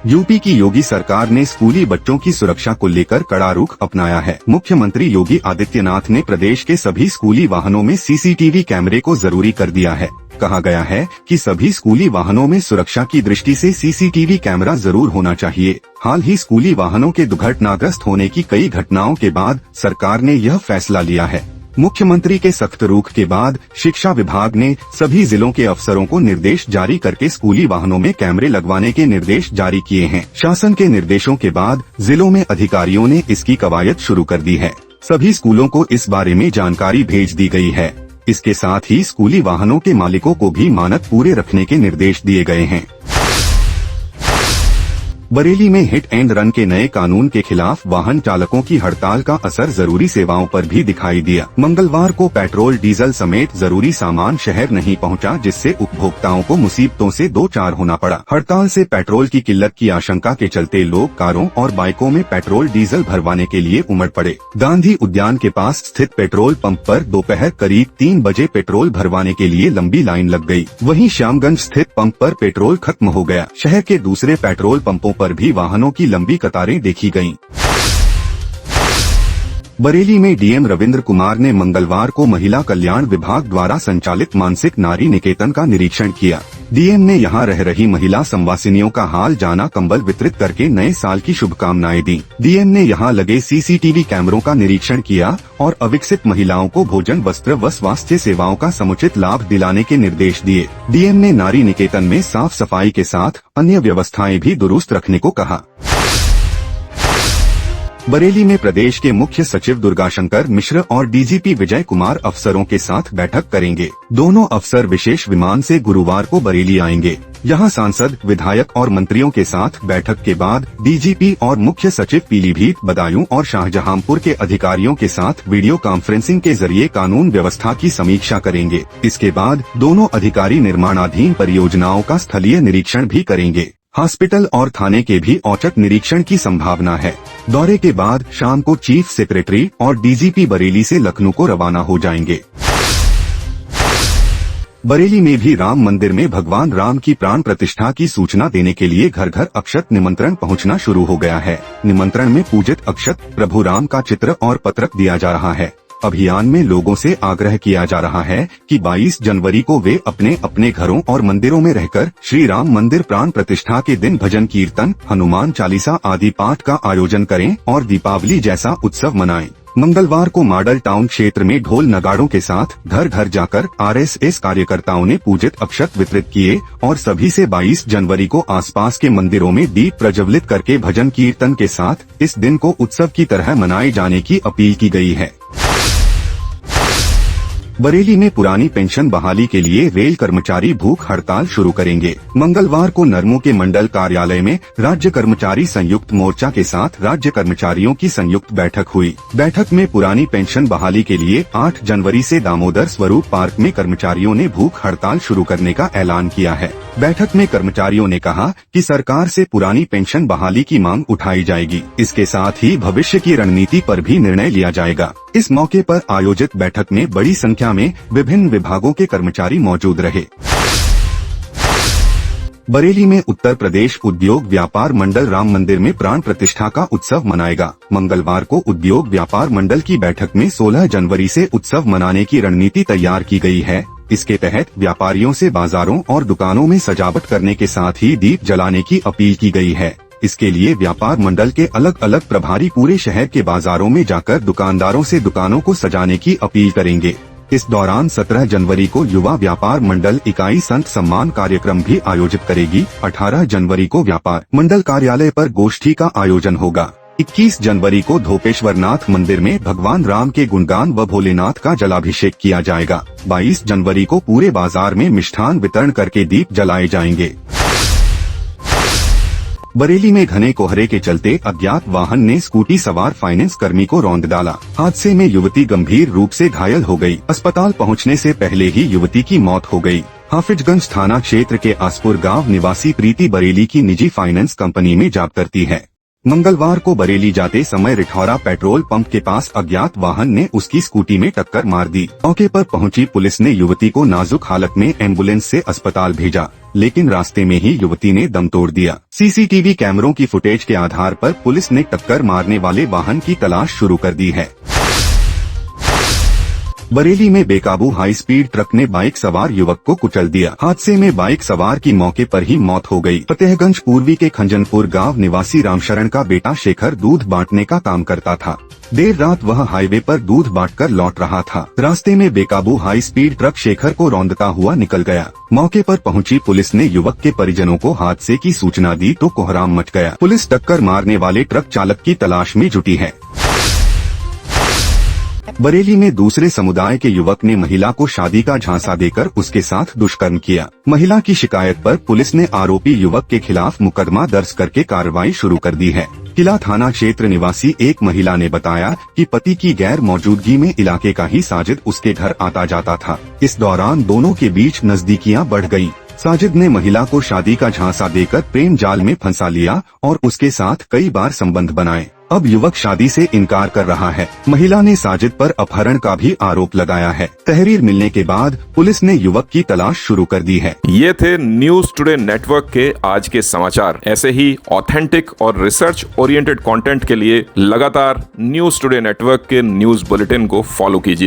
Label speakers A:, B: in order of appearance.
A: UP की योगी सरकार ने स्कूली बच्चों की सुरक्षा को लेकर कड़ा रुख अपनाया है। मुख्यमंत्री योगी आदित्यनाथ ने प्रदेश के सभी स्कूली वाहनों में सीसीटीवी कैमरे को जरूरी कर दिया है। कहा गया है कि सभी स्कूली वाहनों में सुरक्षा की दृष्टि से सीसीटीवी कैमरा जरूर होना चाहिए। हाल ही स्कूली वाहनों के दुर्घटनाग्रस्त होने की कई घटनाओं के बाद सरकार ने यह फैसला लिया है। मुख्यमंत्री के सख्त रुख के बाद शिक्षा विभाग ने सभी जिलों के अफसरों को निर्देश जारी करके स्कूली वाहनों में कैमरे लगवाने के निर्देश जारी किए हैं। शासन के निर्देशों के बाद जिलों में अधिकारियों ने इसकी कवायद शुरू कर दी है। सभी स्कूलों को इस बारे में जानकारी भेज दी गई है। इसके साथ ही स्कूली वाहनों के मालिकों को भी मानक पूरे रखने के निर्देश दिए गए हैं। बरेली में हिट एंड रन के नए कानून के खिलाफ वाहन चालकों की हड़ताल का असर जरूरी सेवाओं पर भी दिखाई दिया। मंगलवार को पेट्रोल डीजल समेत जरूरी सामान शहर नहीं पहुंचा, जिससे उपभोक्ताओं को मुसीबतों से दो चार होना पड़ा। हड़ताल से पेट्रोल की किल्लत की आशंका के चलते लोग कारों और बाइकों में पेट्रोल डीजल भरवाने के लिए उमड़ पड़े। गांधी उद्यान के पास स्थित पेट्रोल पंप पर दोपहर करीब 3 बजे पेट्रोल भरवाने के लिए लंबी लाइन लग गयी। वहीं श्यामगंज स्थित पंप पर पेट्रोल खत्म हो गया। शहर के दूसरे पेट्रोल पंपों पर भी वाहनों की लंबी कतारें देखी गईं। बरेली में डीएम रविंद्र कुमार ने मंगलवार को महिला कल्याण विभाग द्वारा संचालित मानसिक नारी निकेतन का निरीक्षण किया। डीएम ने यहां रह रही महिला संवासिनियों का हाल जाना, कंबल वितरित करके नए साल की शुभकामनाएं दी। डीएम ने यहां लगे सीसीटीवी कैमरों का निरीक्षण किया और अविकसित महिलाओं को भोजन, वस्त्र व स्वास्थ्य सेवाओं का समुचित लाभ दिलाने के निर्देश दिए। डीएम ने नारी निकेतन में साफ सफाई के साथ अन्य व्यवस्थाएं भी दुरुस्त रखने को कहा। बरेली में प्रदेश के मुख्य सचिव दुर्गाशंकर मिश्र और डीजीपी विजय कुमार अफसरों के साथ बैठक करेंगे। दोनों अफसर विशेष विमान से गुरुवार को बरेली आएंगे। यहां सांसद, विधायक और मंत्रियों के साथ बैठक के बाद डीजीपी और मुख्य सचिव पीलीभीत, बदायूं और शाहजहांपुर के अधिकारियों के साथ वीडियो कॉन्फ्रेंसिंग के जरिए कानून व्यवस्था की समीक्षा करेंगे। इसके बाद दोनों अधिकारी निर्माणाधीन परियोजनाओं का स्थलीय निरीक्षण भी करेंगे। हॉस्पिटल और थाने के भी औचक निरीक्षण की संभावना है। दौरे के बाद शाम को चीफ सेक्रेटरी और डीजीपी बरेली से लखनऊ को रवाना हो जाएंगे। बरेली में भी राम मंदिर में भगवान राम की प्राण प्रतिष्ठा की सूचना देने के लिए घर घर अक्षत निमंत्रण पहुंचना शुरू हो गया है। निमंत्रण में पूजित अक्षत, प्रभु राम का चित्र और पत्रक दिया जा रहा है। अभियान में लोगों से आग्रह किया जा रहा है कि 22 जनवरी को वे अपने अपने घरों और मंदिरों में रहकर श्री राम मंदिर प्राण प्रतिष्ठा के दिन भजन कीर्तन, हनुमान चालीसा आदि पाठ का आयोजन करें और दीपावली जैसा उत्सव मनाएं। मंगलवार को मॉडल टाउन क्षेत्र में ढोल नगाड़ों के साथ घर घर जाकर आरएसएस कार्यकर्ताओं ने पूजित अक्षत वितरित किए और सभी से 22 जनवरी को आसपास के मंदिरों में दीप प्रज्वलित करके भजन कीर्तन के साथ इस दिन को उत्सव की तरह मनाए जाने की अपील की गई है। बरेली में पुरानी पेंशन बहाली के लिए रेल कर्मचारी भूख हड़ताल शुरू करेंगे। मंगलवार को नरमो के मंडल कार्यालय में राज्य कर्मचारी संयुक्त मोर्चा के साथ राज्य कर्मचारियों की संयुक्त बैठक हुई। बैठक में पुरानी पेंशन बहाली के लिए 8 जनवरी से दामोदर स्वरूप पार्क में कर्मचारियों ने भूख हड़ताल शुरू करने का ऐलान किया है। बैठक में कर्मचारियों ने कहा कि सरकार से पुरानी पेंशन बहाली की मांग उठाई जाएगी। इसके साथ ही भविष्य की रणनीति पर भी निर्णय लिया जाएगा। इस मौके पर आयोजित बैठक में बड़ी संख्या में विभिन्न विभागों के कर्मचारी मौजूद रहे। बरेली में उत्तर प्रदेश उद्योग व्यापार मंडल राम मंदिर में प्राण प्रतिष्ठा का उत्सव मनाएगा। मंगलवार को उद्योग व्यापार मंडल की बैठक में 16 जनवरी से उत्सव मनाने की रणनीति तैयार की गई है। इसके तहत व्यापारियों से बाजारों और दुकानों में सजावट करने के साथ ही दीप जलाने की अपील की गई है। इसके लिए व्यापार मंडल के अलग अलग प्रभारी पूरे शहर के बाजारों में जाकर दुकानदारों से दुकानों को सजाने की अपील करेंगे। इस दौरान 17 जनवरी को युवा व्यापार मंडल इकाई संत सम्मान कार्यक्रम भी आयोजित करेगी। 18 जनवरी को व्यापार मंडल कार्यालय पर गोष्ठी का आयोजन होगा। 21 जनवरी को धोपेश्वरनाथ मंदिर में भगवान राम के गुणगान व भोलेनाथ का जलाभिषेक किया जाएगा। 22 जनवरी को पूरे बाजार में मिष्ठान वितरण करके दीप जलाए जाएंगे। बरेली में घने कोहरे के चलते अज्ञात वाहन ने स्कूटी सवार फाइनेंस कर्मी को रौंद डाला। हादसे में युवती गंभीर रूप से घायल हो गई। अस्पताल पहुंचने से पहले ही युवती की मौत हो गई। हाफिजगंज थाना क्षेत्र के आसपुर गांव निवासी प्रीति बरेली की निजी फाइनेंस कंपनी में जॉब करती है। मंगलवार को बरेली जाते समय रिठौरा पेट्रोल पंप के पास अज्ञात वाहन ने उसकी स्कूटी में टक्कर मार दी। मौके पर पहुंची पुलिस ने युवती को नाजुक हालत में एम्बुलेंस से अस्पताल भेजा, लेकिन रास्ते में ही युवती ने दम तोड़ दिया। सीसीटीवी कैमरों की फुटेज के आधार पर पुलिस ने टक्कर मारने वाले वाहन की तलाश शुरू कर दी है। बरेली में बेकाबू हाई स्पीड ट्रक ने बाइक सवार युवक को कुचल दिया। हादसे में बाइक सवार की मौके पर ही मौत हो गई। फतेहगंज पूर्वी के खंजनपुर गांव निवासी रामशरण का बेटा शेखर दूध बांटने का काम करता था। देर रात वह हाईवे पर दूध बांटकर लौट रहा था। रास्ते में बेकाबू हाई स्पीड ट्रक शेखर को रौंदता हुआ निकल गया। मौके पर पहुंची पुलिस ने युवक के परिजनों को हादसे की सूचना दी तो कोहराम मच गया। पुलिस टक्कर मारने वाले ट्रक चालक की तलाश में जुटी है। बरेली में दूसरे समुदाय के युवक ने महिला को शादी का झांसा देकर उसके साथ दुष्कर्म किया। महिला की शिकायत पर पुलिस ने आरोपी युवक के खिलाफ मुकदमा दर्ज करके कार्रवाई शुरू कर दी है। किला थाना क्षेत्र निवासी एक महिला ने बताया कि पति की गैर मौजूदगी में इलाके का ही साजिद उसके घर आता जाता था। इस दौरान दोनों के बीच नजदीकियां बढ़ गईं। साजिद ने महिला को शादी का झांसा देकर प्रेम जाल में फंसा लिया और उसके साथ कई बार संबंध बनाए। अब युवक शादी से इनकार कर रहा है। महिला ने साजिद पर अपहरण का भी आरोप लगाया है। तहरीर मिलने के बाद पुलिस ने युवक की तलाश शुरू कर दी है।
B: ये थे न्यूज टुडे नेटवर्क के आज के समाचार। ऐसे ही ऑथेंटिक और रिसर्च ओरिएंटेड कंटेंट के लिए लगातार न्यूज टुडे नेटवर्क के न्यूज बुलेटिन को फॉलो कीजिए।